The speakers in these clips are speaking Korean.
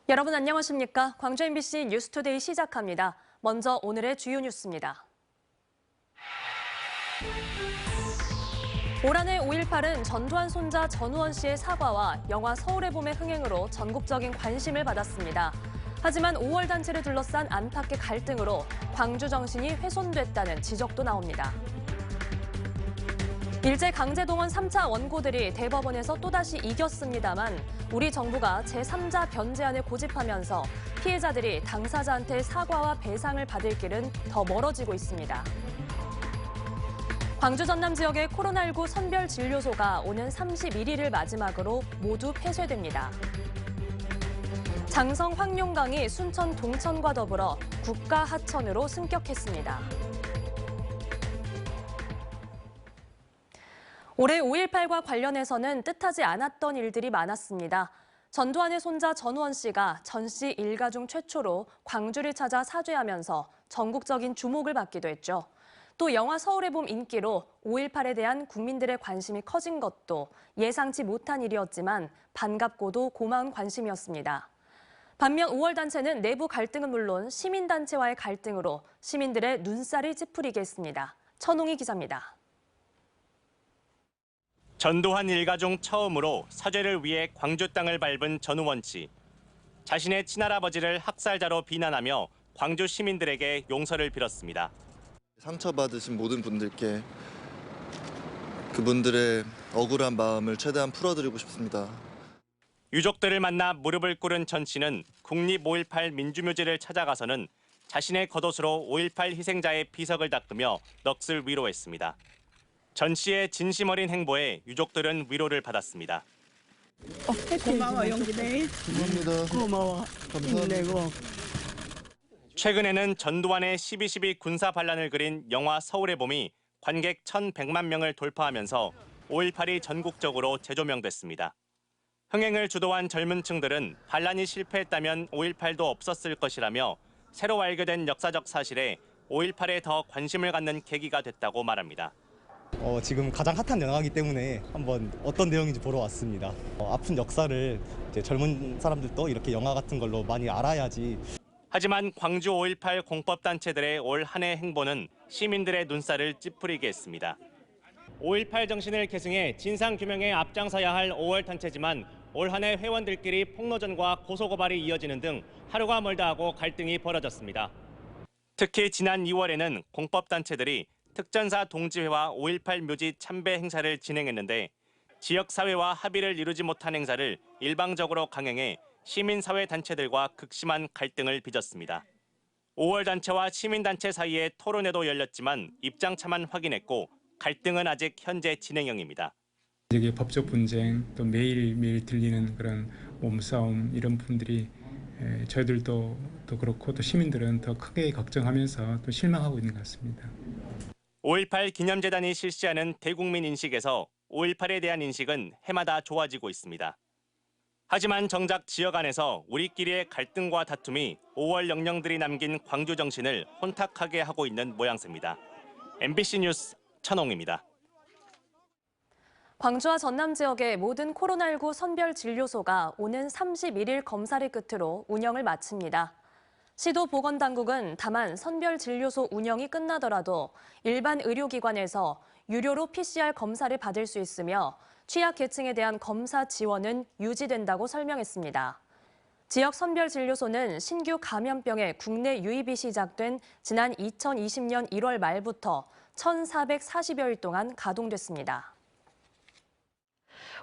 여러분 안녕하십니까? 광주 MBC 뉴스투데이 시작합니다. 먼저 오늘의 주요 뉴스입니다. 올 한 해 5.18은 전두환 손자 전우원 씨의 사과와 영화 서울의 봄의 흥행으로 전국적인 관심을 받았습니다. 하지만 5월 단체를 둘러싼 안팎의 갈등으로 광주 정신이 훼손됐다는 지적도 나옵니다. 일제강제동원 3차 원고들이 대법원에서 또다시 이겼습니다만 우리 정부가 제3자 변제안을 고집하면서 피해자들이 당사자한테 사과와 배상을 받을 길은 더 멀어지고 있습니다. 광주 전남 지역의 코로나19 선별진료소가 오는 31일을 마지막으로 모두 폐쇄됩니다. 장성 황룡강이 순천 동천과 더불어 국가하천으로 승격했습니다. 올해 5.18과 관련해서는 뜻하지 않았던 일들이 많았습니다. 전두환의 손자 전우원 씨가 전 씨 일가 중 최초로 광주를 찾아 사죄하면서 전국적인 주목을 받기도 했죠. 또 영화 서울의 봄 인기로 5.18에 대한 국민들의 관심이 커진 것도 예상치 못한 일이었지만 반갑고도 고마운 관심이었습니다. 반면 5월 단체는 내부 갈등은 물론 시민단체와의 갈등으로 시민들의 눈살을 찌푸리게 했습니다. 천홍희 기자입니다. 전두환 일가 중 처음으로 사죄를 위해 광주 땅을 밟은 전우원 씨. 자신의 친할아버지를 학살자로 비난하며 광주 시민들에게 용서를 빌었습니다. 상처받으신 모든 분들께 그분들의 억울한 마음을 최대한 풀어드리고 싶습니다. 유족들을 만나 무릎을 꿇은 전 씨는 국립 5.18 민주묘지를 찾아가서는 자신의 겉옷으로 5.18 희생자의 비석을 닦으며 넋을 위로했습니다. 전 씨의 진심 어린 행보에 유족들은 위로를 받았습니다. 고마워 용기네. 감사합니다. 고마워. 힘내고. 최근에는 전두환의 12.12 군사 반란을 그린 영화 서울의 봄이 관객 1,100만 명을 돌파하면서 5.18이 전국적으로 재조명됐습니다. 흥행을 주도한 젊은 층들은 반란이 실패했다면 5.18도 없었을 것이라며 새로 알게된 역사적 사실에 5.18에 더 관심을 갖는 계기가 됐다고 말합니다. 지금 가장 핫한 영화이기 때문에 한번 어떤 내용인지 보러 왔습니다. 아픈 역사를 이제 젊은 사람들도 이렇게 영화 같은 걸로 많이 알아야지. 하지만 광주 5.18 공법단체들의 올 한 해 행보는 시민들의 눈살을 찌푸리게 했습니다. 5.18 정신을 계승해 진상규명에 앞장서야 할 5월 단체지만 올 한 해 회원들끼리 폭로전과 고소고발이 이어지는 등 하루가 멀다 하고 갈등이 벌어졌습니다. 특히 지난 2월에는 공법단체들이 특전사 동지회와 5.18 묘지 참배 행사를 진행했는데 지역사회와 합의를 이루지 못한 행사를 일방적으로 강행해 시민사회 단체들과 극심한 갈등을 빚었습니다. 5월 단체와 시민단체 사이에 토론회도 열렸지만 입장차만 확인했고 갈등은 아직 현재 진행형입니다. 이게 법적 분쟁, 또 매일매일 들리는 그런 몸싸움 이런 부분들이 저희들도 또 그렇고 또 시민들은 더 크게 걱정하면서 또 실망하고 있는 것 같습니다. 5.18 기념재단이 실시하는 대국민 인식에서 5.18에 대한 인식은 해마다 좋아지고 있습니다. 하지만 정작 지역 안에서 우리끼리의 갈등과 다툼이 5월 영령들이 남긴 광주 정신을 혼탁하게 하고 있는 모양새입니다. MBC 뉴스 천홍입니다. 광주와 전남 지역의 모든 코로나19 선별진료소가 오는 31일 검사를 끝으로 운영을 마칩니다. 시도보건당국은 다만 선별진료소 운영이 끝나더라도 일반 의료기관에서 유료로 PCR 검사를 받을 수 있으며 취약계층에 대한 검사 지원은 유지된다고 설명했습니다. 지역 선별진료소는 신규 감염병의 국내 유입이 시작된 지난 2020년 1월 말부터 1,440여일 동안 가동됐습니다.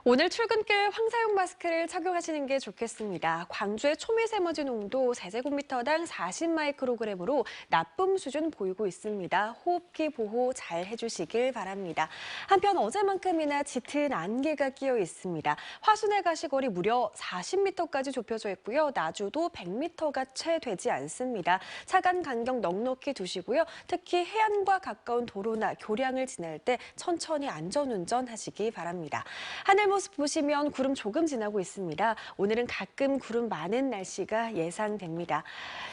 오늘 출근길 황사용 마스크를 착용하시는 게 좋겠습니다. 광주의 초미세먼지 농도 제제곱미터당 40마이크로그램으로 나쁨 수준 보이고 있습니다. 호흡기 보호 잘 해주시길 바랍니다. 한편 어제만큼이나 짙은 안개가 끼어 있습니다. 화순의 가시거리 무려 40m까지 좁혀져 있고요. 나주도 100m가 채 되지 않습니다. 차간 간격 넉넉히 두시고요. 특히 해안과 가까운 도로나 교량을 지날 때 천천히 안전운전 하시기 바랍니다. 하늘 모습 보시면 구름 조금 지나고 있습니다. 오늘은 가끔 구름 많은 날씨가 예상됩니다.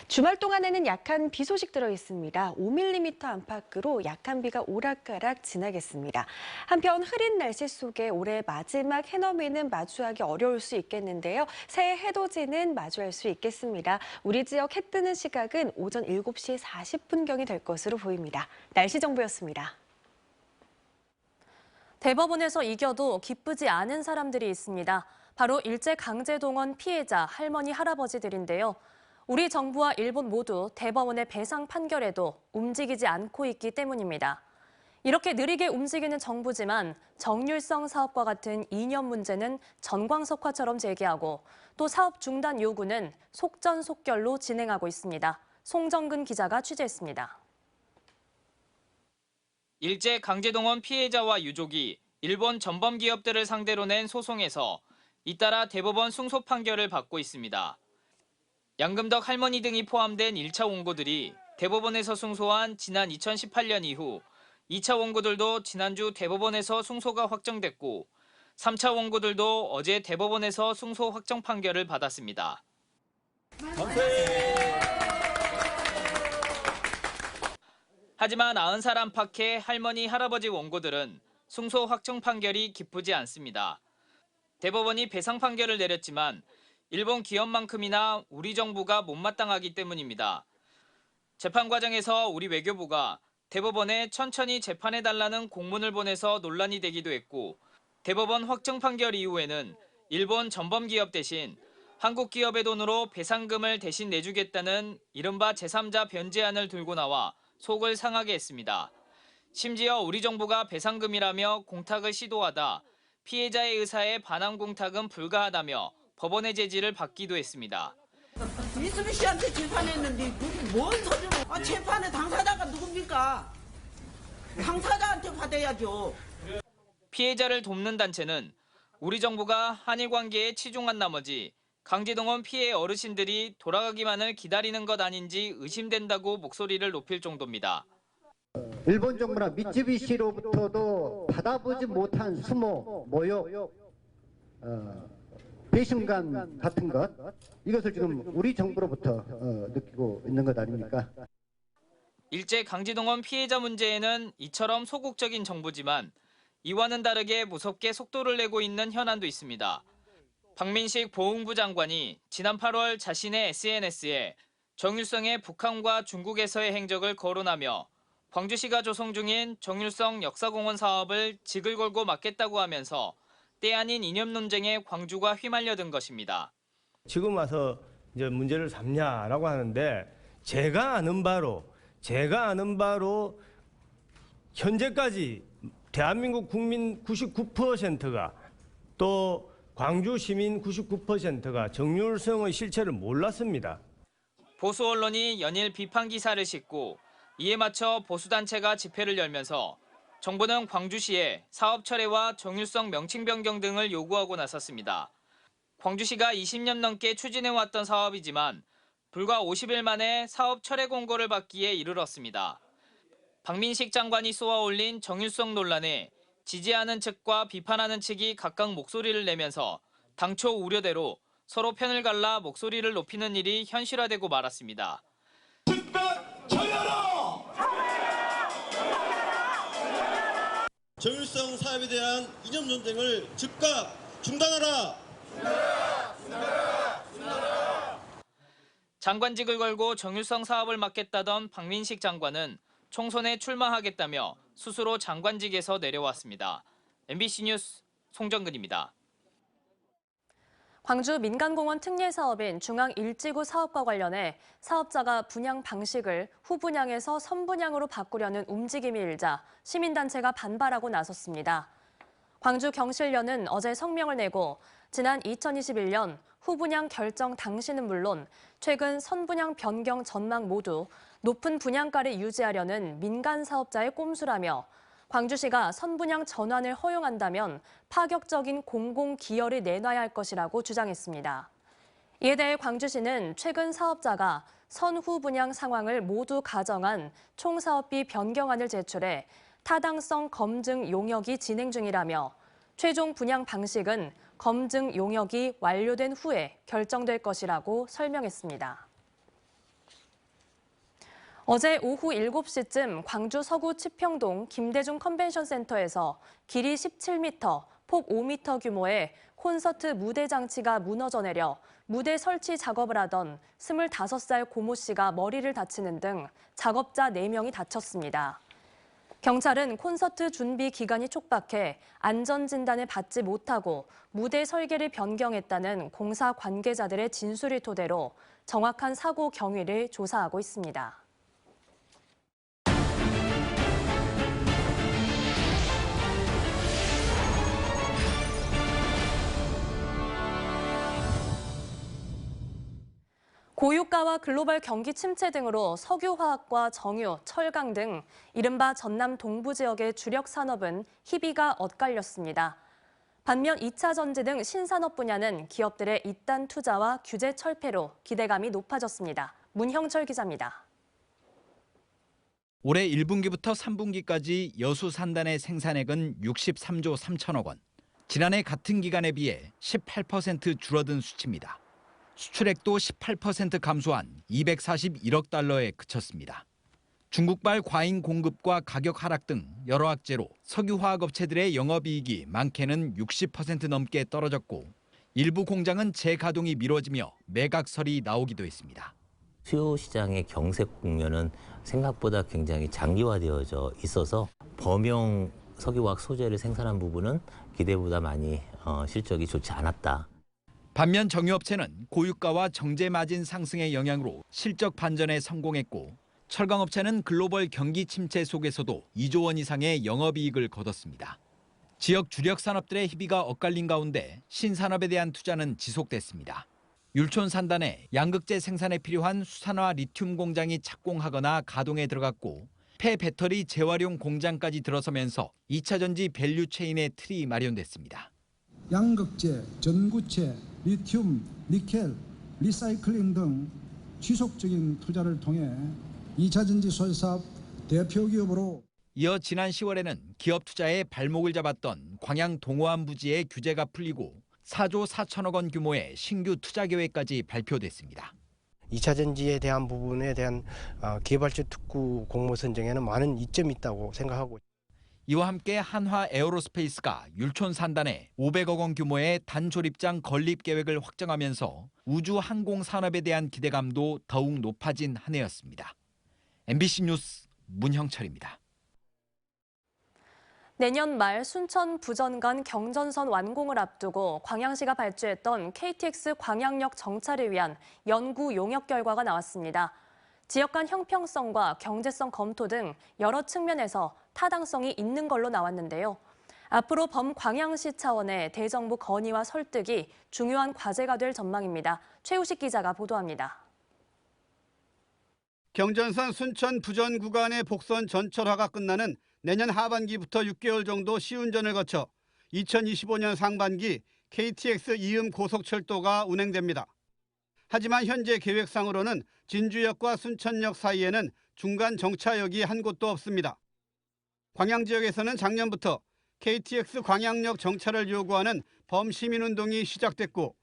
주말 동안에는 약한 비 소식 들어 있습니다. 5mm 안팎으로 약한 비가 오락가락 지나겠습니다. 한편 흐린 날씨 속에 올해 마지막 해넘이는 마주하기 어려울 수 있겠는데요. 새해 해돋이는 마주할 수 있겠습니다. 우리 지역 해 뜨는 시각은 오전 7시 40분경이 될 것으로 보입니다. 날씨 정보였습니다. 대법원에서 이겨도 기쁘지 않은 사람들이 있습니다. 바로 일제강제동원 피해자 할머니, 할아버지들인데요. 우리 정부와 일본 모두 대법원의 배상 판결에도 움직이지 않고 있기 때문입니다. 이렇게 느리게 움직이는 정부지만 정률성 사업과 같은 이념 문제는 전광석화처럼 제기하고 또 사업 중단 요구는 속전속결로 진행하고 있습니다. 송정근 기자가 취재했습니다. 일제 강제동원 피해자와 유족이 일본 전범 기업들을 상대로 낸 소송에서 잇따라 대법원 승소 판결을 받고 있습니다. 양금덕 할머니 등이 포함된 1차 원고들이 대법원에서 승소한 지난 2018년 이후 2차 원고들도 지난주 대법원에서 승소가 확정됐고 3차 원고들도 어제 대법원에서 승소 확정 판결을 받았습니다. 하지만 90살 안팎의 할머니, 할아버지 원고들은 승소 확정 판결이 기쁘지 않습니다. 대법원이 배상 판결을 내렸지만 일본 기업만큼이나 우리 정부가 못마땅하기 때문입니다. 재판 과정에서 우리 외교부가 대법원에 천천히 재판해달라는 공문을 보내서 논란이 되기도 했고 대법원 확정 판결 이후에는 일본 전범 기업 대신 한국 기업의 돈으로 배상금을 대신 내주겠다는 이른바 제3자 변제안을 들고 나와 속을 상하게 했습니다. 심지어 우리 정부가 배상금이라며 공탁을 시도하다 피해자의 의사에 반환 공탁은 불가하다며 법원의 제지를 받기도 했습니다. 미쓰비시한테 재판했는데 그게 뭔 소리로? 재판의 당사자가 누굽니까? 당사자한테 받아야죠. 피해자를 돕는 단체는 우리 정부가 한일 관계에 치중한 나머지 강제동원 피해 어르신들이 돌아가기만을 기다리는 것 아닌지 의심된다고 목소리를 높일 정도입니다. 일본 정부나 미쓰비시로부터도 받아보지 못한 수모, 모욕, 배신감 같은 것 이것을 지금 우리 정부로부터 느끼고 있는 것 아닙니까? 일제 강제동원 피해자 문제에는 이처럼 소극적인 정부지만 이와는 다르게 무섭게 속도를 내고 있는 현안도 있습니다. 박민식 보훈부 장관이 지난 8월 자신의 SNS에 정일성의 북한과 중국에서의 행적을 거론하며 광주시가 조성 중인 정일성 역사공원 사업을 직을 걸고 막겠다고 하면서 때 아닌 이념 논쟁에 광주가 휘말려든 것입니다. 지금 와서 이제 문제를 삼냐라고 하는데 제가 아는 바로 현재까지 대한민국 국민 99%가 또 광주 시민 99%가 정률성의 실체를 몰랐습니다. 보수 언론이 연일 비판 기사를 싣고 이에 맞춰 보수단체가 집회를 열면서 정부는 광주시에 사업 철회와 정률성 명칭 변경 등을 요구하고 나섰습니다. 광주시가 20년 넘게 추진해왔던 사업이지만 불과 50일 만에 사업 철회 공고를 받기에 이르렀습니다. 박민식 장관이 쏘아올린 정율성 논란에 지지하는 측과 비판하는 측이 각각 목소리를 내면서 당초 우려대로 서로 편을 갈라 목소리를 높이는 일이 현실화되고 말았습니다. 즉각 철회하라! 정율성 사업에 대한 이념 논쟁을 즉각 중단하라! 장관직을 걸고 정율성 사업을 맡겠다던 박민식 장관은 총선에 출마하겠다며 스스로 장관직에서 내려왔습니다. MBC 뉴스 송정근입니다. 광주 민간공원 특례 사업인 중앙일지구 사업과 관련해 사업자가 분양 방식을 후분양에서 선분양으로 바꾸려는 움직임이 일자 시민단체가 반발하고 나섰습니다. 광주 경실련은 어제 성명을 내고 지난 2021년 후분양 결정 당시는 물론 최근 선분양 변경 전망 모두 높은 분양가를 유지하려는 민간 사업자의 꼼수라며 광주시가 선분양 전환을 허용한다면 파격적인 공공기여를 내놔야 할 것이라고 주장했습니다. 이에 대해 광주시는 최근 사업자가 선후 분양 상황을 모두 가정한 총사업비 변경안을 제출해 타당성 검증 용역이 진행 중이라며 최종 분양 방식은 검증 용역이 완료된 후에 결정될 것이라고 설명했습니다. 어제 오후 7시쯤 광주 서구 치평동 김대중 컨벤션센터에서 길이 17m, 폭 5m 규모의 콘서트 무대 장치가 무너져 내려 무대 설치 작업을 하던 25살 고모 씨가 머리를 다치는 등 작업자 4명이 다쳤습니다. 경찰은 콘서트 준비 기간이 촉박해 안전진단을 받지 못하고 무대 설계를 변경했다는 공사 관계자들의 진술을 토대로 정확한 사고 경위를 조사하고 있습니다. 고유가와 글로벌 경기 침체 등으로 석유화학과 정유, 철강 등 이른바 전남 동부 지역의 주력 산업은 희비가 엇갈렸습니다. 반면 2차 전지 등 신산업 분야는 기업들의 잇단 투자와 규제 철폐로 기대감이 높아졌습니다. 문형철 기자입니다. 올해 1분기부터 3분기까지 여수 산단의 생산액은 63조 3천억 원. 지난해 같은 기간에 비해 18% 줄어든 수치입니다. 수출액도 18% 감소한 241억 달러에 그쳤습니다. 중국발 과잉 공급과 가격 하락 등 여러 악재로 석유화학 업체들의 영업이익이 많게는 60% 넘게 떨어졌고 일부 공장은 재가동이 미뤄지며 매각설이 나오기도 했습니다. 수요 시장의 경색 국면은 생각보다 굉장히 장기화되어져 있어서 범용 석유화학 소재를 생산한 부분은 기대보다 많이 실적이 좋지 않았다. 반면 정유업체는 고유가와 정제 마진 상승의 영향으로 실적 반전에 성공했고 철강업체는 글로벌 경기 침체 속에서도 2조 원 이상의 영업이익을 거뒀습니다. 지역 주력 산업들의 희비가 엇갈린 가운데 신산업에 대한 투자는 지속됐습니다. 율촌 산단에 양극재 생산에 필요한 수산화 리튬 공장이 착공하거나 가동에 들어갔고 폐배터리 재활용 공장까지 들어서면서 2차 전지 밸류 체인의 틀이 마련됐습니다. 양극재, 전구체, 리튬, 니켈, 리사이클링 등 지속적인 투자를 통해 2차 전지 설사업 대표 기업으로 이어 지난 10월에는 기업 투자에 발목을 잡았던 광양 동호안 부지의 규제가 풀리고 4조 4천억 원 규모의 신규 투자 계획까지 발표됐습니다. 2차 전지에 대한 부분에 대한 개발처 특구 공모 선정에는 많은 이점이 있다고 생각하고 이와 함께 한화 에어로스페이스가 율촌 산단에 500억 원 규모의 단조립장 건립 계획을 확정하면서 우주 항공 산업에 대한 기대감도 더욱 높아진 한 해였습니다. MBC 뉴스 문형철입니다. 내년 말 순천 부전 간 경전선 완공을 앞두고 광양시가 발주했던 KTX 광양역 정차를 위한 연구 용역 결과가 나왔습니다. 지역 간 형평성과 경제성 검토 등 여러 측면에서 타당성이 있는 걸로 나왔는데요. 앞으로 범광양시 차원의 대정부 건의와 설득이 중요한 과제가 될 전망입니다. 최우식 기자가 보도합니다. 경전선 순천 부전 구간의 복선 전철화가 끝나는 내년 하반기부터 6개월 정도 시운전을 거쳐 2025년 상반기 KTX 이음 고속철도가 운행됩니다. 하지만 현재 계획상으로는 진주역과 순천역 사이에는 중간 정차역이 한 곳도 없습니다. 광양 지역에서는 작년부터 KTX 광양역 정차를 요구하는 범시민운동이 시작됐고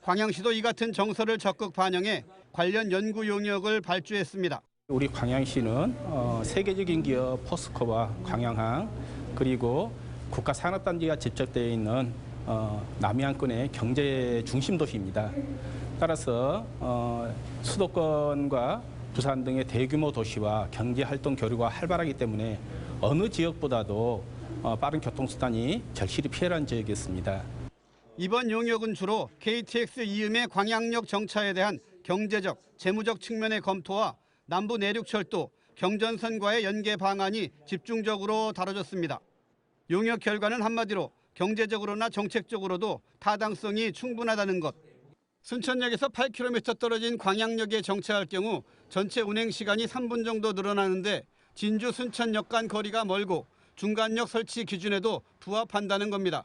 광양시도 이 같은 정서를 적극 반영해 관련 연구 용역을 발주했습니다. 우리 광양시는 세계적인 기업 포스코와 광양항 그리고 국가산업단지가 집적되어 있는 남해안권의 경제 중심 도시입니다. 따라서 수도권과 부산 등의 대규모 도시와 경제활동 교류가 활발하기 때문에 어느 지역보다도 빠른 교통수단이 절실히 필요한 지역이었습니다. 이번 용역은 주로 KTX 이음의 광양역 정차에 대한 경제적, 재무적 측면의 검토와 남부 내륙철도, 경전선과의 연계 방안이 집중적으로 다뤄졌습니다. 용역 결과는 한마디로 경제적으로나 정책적으로도 타당성이 충분하다는 것. 순천역에서 8km 떨어진 광양역에 정차할 경우 전체 운행 시간이 3분 정도 늘어나는데 진주 순천역 간 거리가 멀고 중간역 설치 기준에도 부합한다는 겁니다.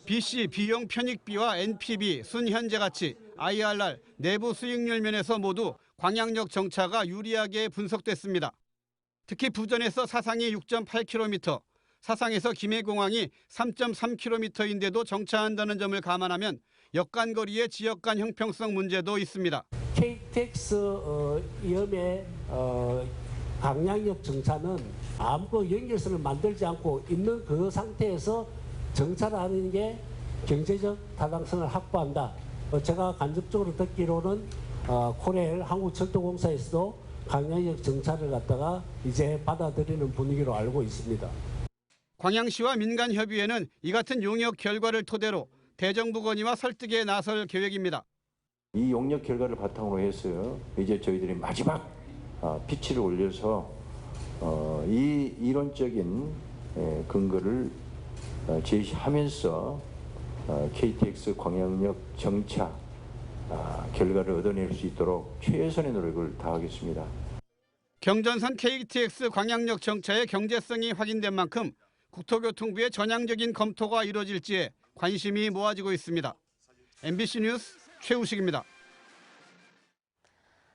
BC 비용 편익비와 NPV, 순현재 가치, IRR, 내부 수익률 면에서 모두 광양역 정차가 유리하게 분석됐습니다. 특히 부전에서 사상이 6.8km, 사상에서 김해공항이 3.3km인데도 정차한다는 점을 감안하면 역간거리의 지역 간 형평성 문제도 있습니다. KTX 위험의 강양역 정차는 아무 연결선을 만들지 않고 있는 그 상태에서 정차를 하는 게 경제적 타당성을 확보한다. 제가 간접적으로 듣기로는 코레일 한국철도공사에서도 강양역 정차를 갖다가 이제 받아들이는 분위기로 알고 있습니다. 광양시와 민간협의회는 이 같은 용역 결과를 토대로 대정부 건의와 설득에 나설 계획입니다. 이 용역 결과를 바탕으로 해서 이제 저희들이 마지막 피치를 올려서 이 이론적인 근거를 제시하면서 KTX 광양역 정차 결과를 얻어낼 수 있도록 최선의 노력을 다하겠습니다. 경전선 KTX 광양역 정차의 경제성이 확인된 만큼 국토교통부의 전향적인 검토가 이루어질지에 관심이 모아지고 있습니다. MBC 뉴스 최우식입니다.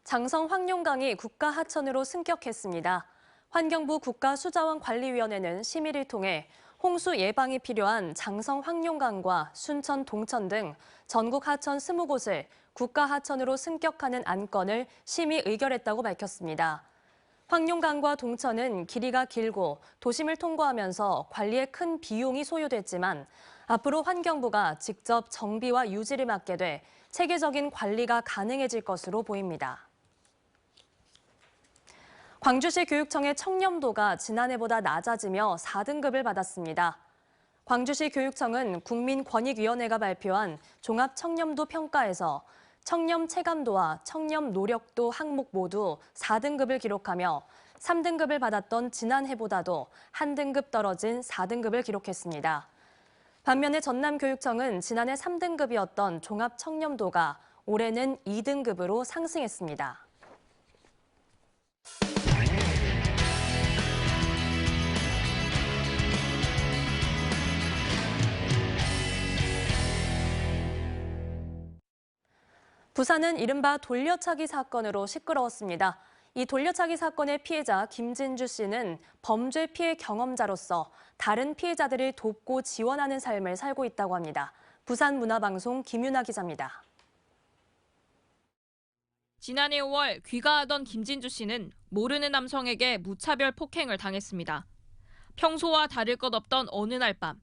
장성 황룡강이 국가하천으로 승격했습니다. 환경부 국가수자원관리위원회는 심의를 통해 홍수 예방이 필요한 장성 황룡강과 순천 동천 등 전국 하천 20곳을 국가하천으로 승격하는 안건을 심의 의결했다고 밝혔습니다. 황룡강과 동천은 길이가 길고 도심을 통과하면서 관리에 큰 비용이 소요됐지만 앞으로 환경부가 직접 정비와 유지를 맡게 돼 체계적인 관리가 가능해질 것으로 보입니다. 광주시 교육청의 청렴도가 지난해보다 낮아지며 4등급을 받았습니다. 광주시 교육청은 국민권익위원회가 발표한 종합청렴도 평가에서 청렴 체감도와 청렴 노력도 항목 모두 4등급을 기록하며 3등급을 받았던 지난해보다도 한 등급 떨어진 4등급을 기록했습니다. 반면에 전남교육청은 지난해 3등급이었던 종합청렴도가 올해는 2등급으로 상승했습니다. 부산은 이른바 돌려차기 사건으로 시끄러웠습니다. 이 돌려차기 사건의 피해자 김진주 씨는 범죄 피해 경험자로서 다른 피해자들을 돕고 지원하는 삶을 살고 있다고 합니다. 부산문화방송 김윤아 기자입니다. 지난해 5월 귀가하던 김진주 씨는 모르는 남성에게 무차별 폭행을 당했습니다. 평소와 다를 것 없던 어느 날 밤,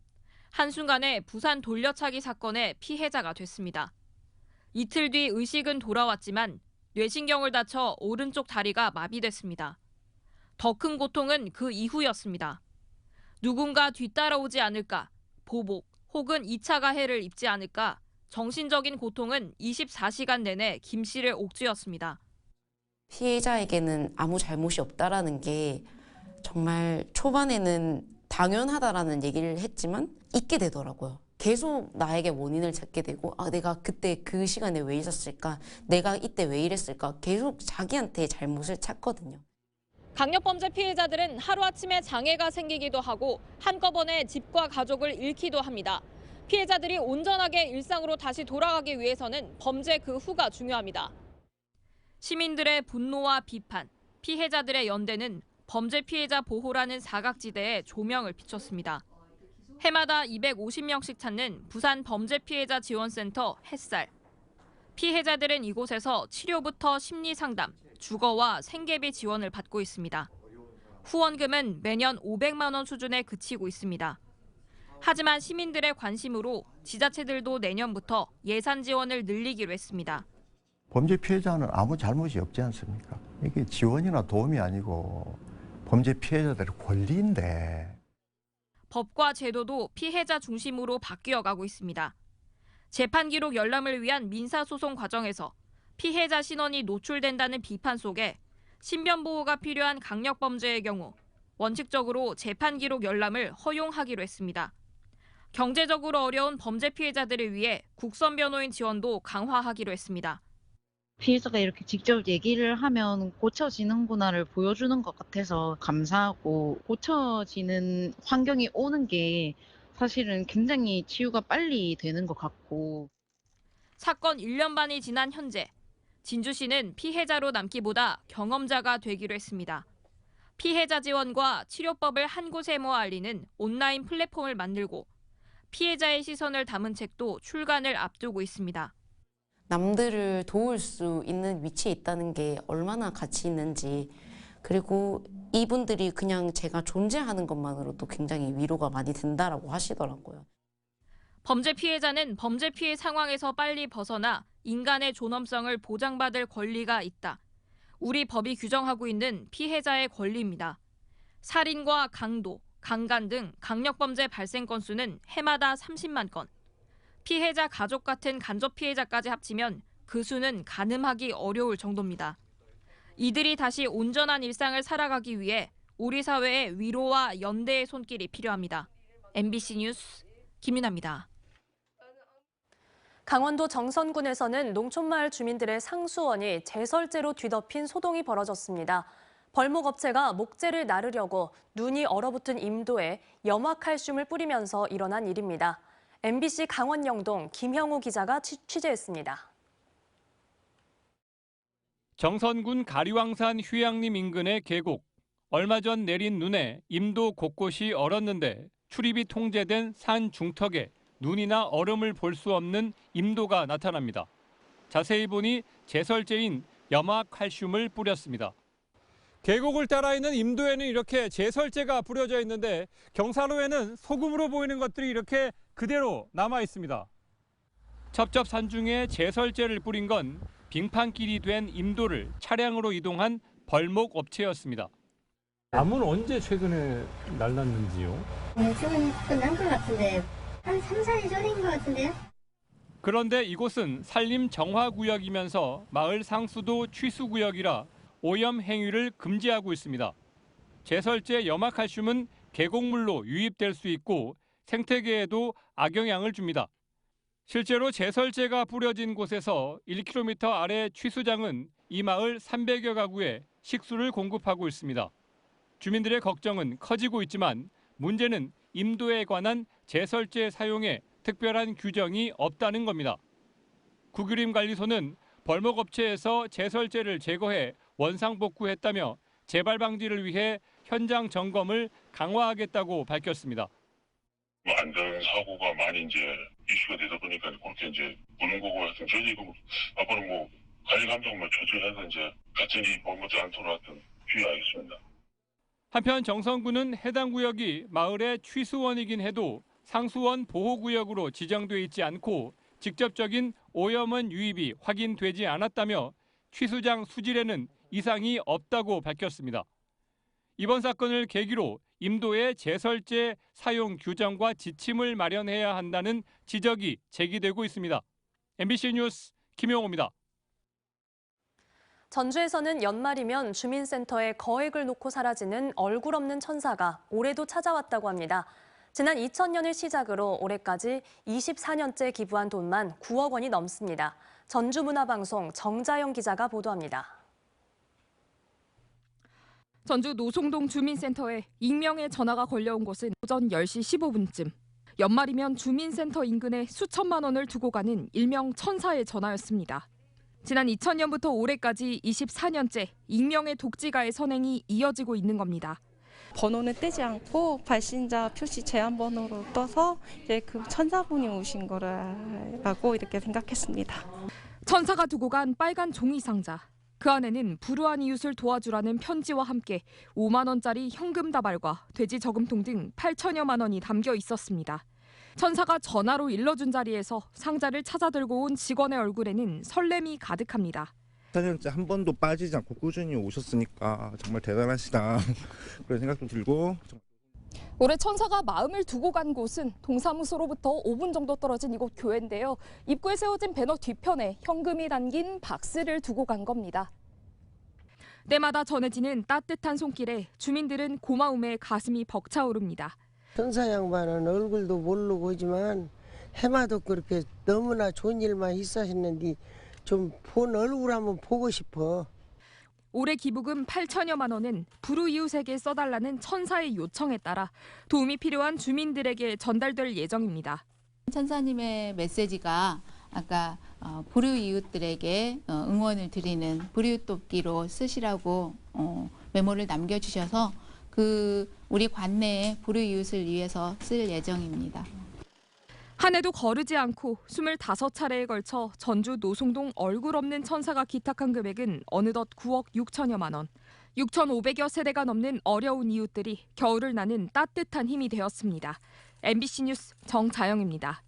한순간에 부산 돌려차기 사건의 피해자가 됐습니다. 이틀 뒤 의식은 돌아왔지만 뇌신경을 다쳐 오른쪽 다리가 마비됐습니다. 더 큰 고통은 그 이후였습니다. 누군가 뒤따라오지 않을까, 보복 혹은 2차 가해를 입지 않을까, 정신적인 고통은 24시간 내내 김 씨를 옥죄었습니다. 피해자에게는 아무 잘못이 없다라는 게 정말 초반에는 당연하다라는 얘기를 했지만 잊게 되더라고요. 계속 나에게 원인을 찾게 되고 내가 그때 그 시간에 왜 있었을까? 내가 이때 왜 이랬을까? 계속 자기한테 잘못을 찾거든요. 강력범죄 피해자들은 하루아침에 장애가 생기기도 하고 한꺼번에 집과 가족을 잃기도 합니다. 피해자들이 온전하게 일상으로 다시 돌아가기 위해서는 범죄 그 후가 중요합니다. 시민들의 분노와 비판, 피해자들의 연대는 범죄 피해자 보호라는 사각지대에 조명을 비췄습니다. 해마다 250명씩 찾는 부산 범죄 피해자 지원센터 햇살. 피해자들은 이곳에서 치료부터 심리 상담, 주거와 생계비 지원을 받고 있습니다. 후원금은 매년 500만 원 수준에 그치고 있습니다. 하지만 시민들의 관심으로 지자체들도 내년부터 예산 지원을 늘리기로 했습니다. 범죄 피해자는 아무 잘못이 없지 않습니까? 이게 지원이나 도움이 아니고 범죄 피해자들의 권리인데. 법과 제도도 피해자 중심으로 바뀌어가고 있습니다. 재판 기록 열람을 위한 민사소송 과정에서 피해자 신원이 노출된다는 비판 속에 신변 보호가 필요한 강력범죄의 경우 원칙적으로 재판 기록 열람을 허용하기로 했습니다. 경제적으로 어려운 범죄 피해자들을 위해 국선 변호인 지원도 강화하기로 했습니다. 피해자가 이렇게 직접 얘기를 하면 고쳐지는구나를 보여주는 것 같아서 감사하고, 고쳐지는 환경이 오는 게 사실은 굉장히 치유가 빨리 되는 것 같고. 사건 1년 반이 지난 현재 진주 씨는 피해자로 남기보다 경험자가 되기로 했습니다. 피해자 지원과 치료법을 한 곳에 모아 알리는 온라인 플랫폼을 만들고 피해자의 시선을 담은 책도 출간을 앞두고 있습니다. 남들을 도울 수 있는 위치에 있다는 게 얼마나 가치 있는지, 그리고 이분들이 그냥 제가 존재하는 것만으로도 굉장히 위로가 많이 된다라고 하시더라고요. 범죄 피해자는 범죄 피해 상황에서 빨리 벗어나 인간의 존엄성을 보장받을 권리가 있다. 우리 법이 규정하고 있는 피해자의 권리입니다. 살인과 강도, 강간 등 강력범죄 발생 건수는 해마다 30만 건. 피해자 가족 같은 간접 피해자까지 합치면 그 수는 가늠하기 어려울 정도입니다. 이들이 다시 온전한 일상을 살아가기 위해 우리 사회의 위로와 연대의 손길이 필요합니다. MBC 뉴스 김윤아입니다. 강원도 정선군에서는 농촌마을 주민들의 상수원이 제설제로 뒤덮인 소동이 벌어졌습니다. 벌목업체가 목재를 나르려고 눈이 얼어붙은 임도에 염화칼슘을 뿌리면서 일어난 일입니다. MBC 강원 영동 김형우 기자가 취재했습니다. 정선군 가리왕산 휴양림 인근의 계곡. 얼마 전 내린 눈에 임도 곳곳이 얼었는데 출입이 통제된 산 중턱에 눈이나 얼음을 볼 수 없는 임도가 나타납니다. 자세히 보니 제설제인 염화칼슘을 뿌렸습니다. 계곡을 따라 있는 임도에는 이렇게 제설제가 뿌려져 있는데 경사로에는 소금으로 보이는 것들이 이렇게 그대로 남아 있습니다. 첩첩산중에 제설제를 뿌린 건 빙판길이 된 임도를 차량으로 이동한 벌목 업체였습니다. 나무는 언제 최근에 날랐는지요? 최근 끝난 것 같은데 한 3, 4일 전인 것 같은데요? 그런데 이곳은 산림 정화구역이면서 마을 상수도 취수구역이라 오염 행위를 금지하고 있습니다. 제설제 염화칼슘은 계곡물로 유입될 수 있고 생태계에도 악영향을 줍니다. 실제로 제설제가 뿌려진 곳에서 1km 아래 취수장은 이 마을 300여 가구에 식수를 공급하고 있습니다. 주민들의 걱정은 커지고 있지만 문제는 임도에 관한 제설제 사용에 특별한 규정이 없다는 겁니다. 국유림관리소는 벌목업체에서 제설제를 제거해 원상복구했다며 재발 방지를 위해 현장 점검을 강화하겠다고 밝혔습니다. 안전 사고가 많이 이제 이슈가 되다 보니까 그렇게 이제 보는 거고 하여튼 저희 앞으로 관리 감독만 조절해서 이제 같은 일이 벌어지지 않도록 하여튼 주의하겠습니다. 한편 정선군은 해당 구역이 마을의 취수원이긴 해도 상수원 보호구역으로 지정돼 있지 않고 직접적인 오염원 유입이 확인되지 않았다며 취수장 수질에는 이상이 없다고 밝혔습니다. 이번 사건을 계기로 임도의 제설제 사용 규정과 지침을 마련해야 한다는 지적이 제기되고 있습니다. MBC 뉴스 김용호입니다. 전주에서는 연말이면 주민센터에 거액을 놓고 사라지는 얼굴 없는 천사가 올해도 찾아왔다고 합니다. 지난 2000년을 시작으로 올해까지 24년째 기부한 돈만 9억 원이 넘습니다. 전주문화방송 정자영 기자가 보도합니다. 전주 노송동 주민센터에 익명의 전화가 걸려온 것은 오전 10시 15분쯤. 연말이면 주민센터 인근에 수천만 원을 두고 가는 일명 천사의 전화였습니다. 지난 2000년부터 올해까지 24년째 익명의 독지가의 선행이 이어지고 있는 겁니다. 번호는 떼지 않고 발신자 표시 제한번호로 떠서 이제 그 천사분이 오신 거라고 이렇게 생각했습니다. 천사가 두고 간 빨간 종이 상자. 그 안에는 불우한 이웃을 도와주라는 편지와 함께 5만 원짜리 현금 다발과 돼지 저금통 등 8천여만 원이 담겨 있었습니다. 천사가 전화로 일러준 자리에서 상자를 찾아 들고 온 직원의 얼굴에는 설렘이 가득합니다. 4년째 한 번도 빠지지 않고 꾸준히 오셨으니까 정말 대단하시다 그런 생각 좀 들고. 올해 천사가 마음을 두고 간 곳은 동사무소로부터 5분 정도 떨어진 이곳 교회인데요. 입구에 세워진 배너 뒤편에 현금이 담긴 박스를 두고 간 겁니다. 때마다 전해지는 따뜻한 손길에 주민들은 고마움에 가슴이 벅차오릅니다. 천사 양반은 얼굴도 모르고 오지만 해마도 그렇게 너무나 좋은 일만 있으셨는데 좀 본 얼굴 한번 보고 싶어. 올해 기부금 8천여만 원은 불우이웃에게 써달라는 천사의 요청에 따라 도움이 필요한 주민들에게 전달될 예정입니다. 천사님의 메시지가 아까 불우이웃들에게 응원을 드리는 불우이웃 돕기로 쓰시라고 메모를 남겨주셔서 우리 관내의 불우이웃을 위해서 쓸 예정입니다. 한 해도 거르지 않고 25차례에 걸쳐 전주 노송동 얼굴 없는 천사가 기탁한 금액은 어느덧 9억 6천여만 원. 6,500여 세대가 넘는 어려운 이웃들이 겨울을 나는 따뜻한 힘이 되었습니다. MBC 뉴스 정자영입니다.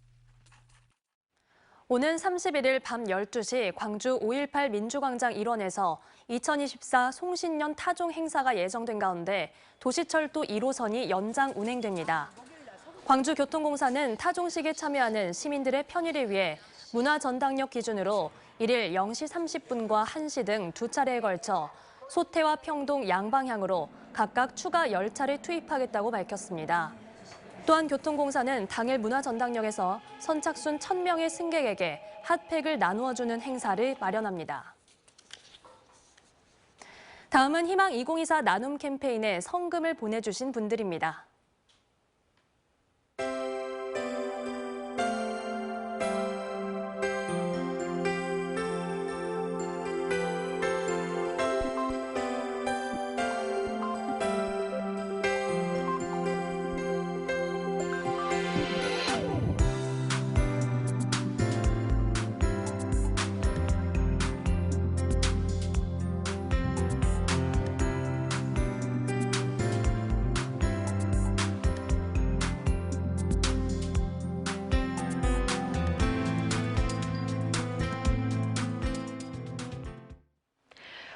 오는 31일 밤 12시 광주 5.18 민주광장 일원에서 2024 송신년 타종 행사가 예정된 가운데 도시철도 1호선이 연장 운행됩니다. 광주교통공사는 타종식에 참여하는 시민들의 편의를 위해 문화전당역 기준으로 1일 0시 30분과 1시 등 2차례에 걸쳐 소태와 평동 양방향으로 각각 추가 열차를 투입하겠다고 밝혔습니다. 또한 교통공사는 당일 문화전당역에서 선착순 1,000명의 승객에게 핫팩을 나누어주는 행사를 마련합니다. 다음은 희망 2024 나눔 캠페인에 성금을 보내주신 분들입니다.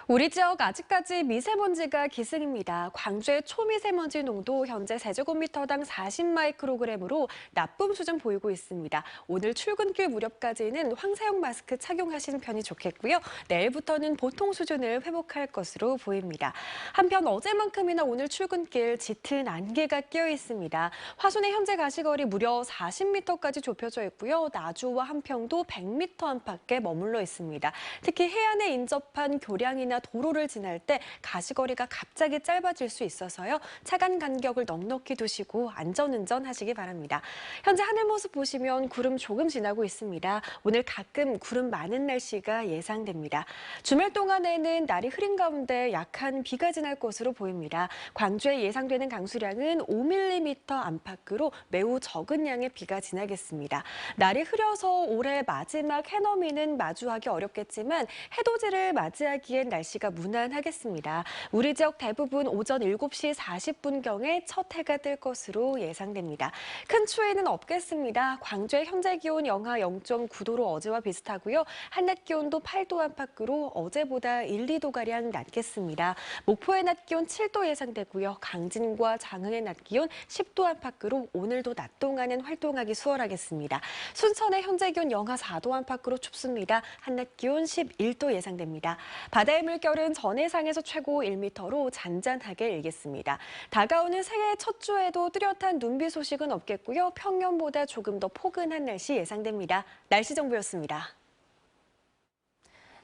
우리 지역 아직까지 미세먼지가 기승입니다. 광주의 초미세먼지 농도 현재 세제곱미터당 40마이크로그램으로 나쁨 수준 보이고 있습니다. 오늘 출근길 무렵까지는 황사용 마스크 착용하시는 편이 좋겠고요. 내일부터는 보통 수준을 회복할 것으로 보입니다. 한편 어제만큼이나 오늘 출근길 짙은 안개가 끼어 있습니다. 화순의 현재 가시거리 무려 40m까지 좁혀져 있고요. 나주와 한평도 100m 안팎에 머물러 있습니다. 특히 해안에 인접한 교량이나 도로를 지날 때 가시거리가 갑자기 짧아질 수 있어서요. 차간 간격을 넉넉히 두시고 안전운전 하시기 바랍니다. 현재 하늘 모습 보시면 구름 조금 지나고 있습니다. 오늘 가끔 구름 많은 날씨가 예상됩니다. 주말 동안에는 날이 흐린 가운데 약한 비가 지날 것으로 보입니다. 광주에 예상되는 강수량은 5mm 안팎으로 매우 적은 양의 비가 지나겠습니다. 날이 흐려서 올해 마지막 해넘이는 마주하기 어렵겠지만 해돋이를 맞이하기엔 날씨가 무난하겠습니다. 우리 지역 대부분 오전 7시 40분경에 첫 해가 뜰 것으로 예상됩니다. 큰 추위는 없겠습니다. 광주의 현재 기온 영하 0.9도로 어제와 비슷하고요. 한낮 기온도 8도 안팎으로 어제보다 1, 2도가량 낮겠습니다. 목포의 낮 기온 7도 예상되고요. 강진과 장흥의 낮 기온 10도 안팎으로 오늘도 낮 동안은 활동하기 수월하겠습니다. 순천의 현재 기온 영하 4도 안팎으로 춥습니다. 한낮 기온 11도 예상됩니다. 바다의 물결은 전해상에서 최고 1m로 잔잔하게 일겠습니다. 다가오는 새해 첫 주에도 뚜렷한 눈비 소식은 없겠고요. 평년보다 조금 더 포근한 날씨 예상됩니다. 날씨 정보였습니다.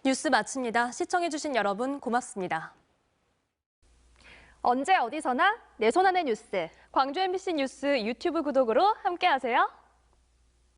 뉴스 마칩니다. 시청해주신 여러분 고맙습니다. 언제 어디서나 내 손 안의 뉴스. 광주 MBC 뉴스 유튜브 구독으로 함께하세요.